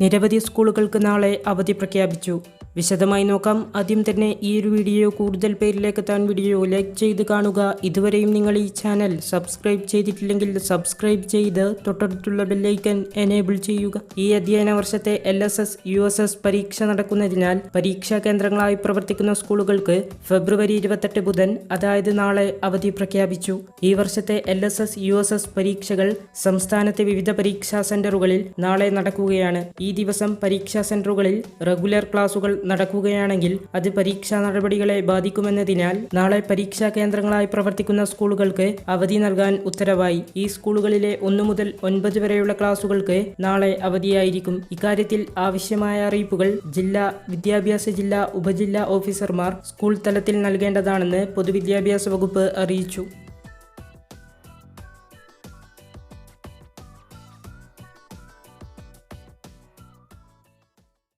നിരവധി സ്കൂളുകൾക്ക് നാളെ അവധി പ്രഖ്യാപിച്ചു. വിശദമായി നോക്കാം. ആദ്യം തന്നെ ഈ ഒരു വീഡിയോ കൂടുതൽ പേരിലേക്ക് എത്താൻ വീഡിയോ ലൈക്ക് ചെയ്ത് കാണുക. ഇതുവരെയും നിങ്ങൾ ഈ ചാനൽ സബ്സ്ക്രൈബ് ചെയ്തിട്ടില്ലെങ്കിൽ സബ്സ്ക്രൈബ് ചെയ്ത് തൊട്ടടുത്തുള്ള ബെല്ലൈക്കൺ എനേബിൾ ചെയ്യുക. ഈ അധ്യയന വർഷത്തെ LSS USS പരീക്ഷ നടക്കുന്നതിനാൽ പരീക്ഷാ കേന്ദ്രങ്ങളായി പ്രവർത്തിക്കുന്ന സ്കൂളുകൾക്ക് ഫെബ്രുവരി 28 ബുധൻ, അതായത് നാളെ അവധി പ്രഖ്യാപിച്ചു. ഈ വർഷത്തെ LSS USS പരീക്ഷകൾ സംസ്ഥാനത്തെ വിവിധ പരീക്ഷാ സെന്ററുകളിൽ നാളെ നടക്കുകയാണ്. ഈ ദിവസം പരീക്ഷാ സെന്ററുകളിൽ റെഗുലർ ക്ലാസുകൾ നടക്കുകയാണെങ്കിൽ അത് പരീക്ഷാ നടപടികളെ ബാധിക്കുമെന്നതിനാൽ നാളെ പരീക്ഷാ കേന്ദ്രങ്ങളായി പ്രവർത്തിക്കുന്ന സ്കൂളുകൾക്ക് അവധി നൽകാൻ ഉത്തരവായി. ഈ സ്കൂളുകളിലെ 1 മുതൽ 9 വരെയുള്ള ക്ലാസുകൾക്ക് നാളെ അവധിയായിരിക്കും. ഇക്കാര്യത്തിൽ ആവശ്യമായ അറിയിപ്പുകൾ ജില്ലാ ഉപജില്ലാ ഓഫീസർമാർ സ്കൂൾ തലത്തിൽ നൽകേണ്ടതാണെന്ന് പൊതുവിദ്യാഭ്യാസ വകുപ്പ് അറിയിച്ചു.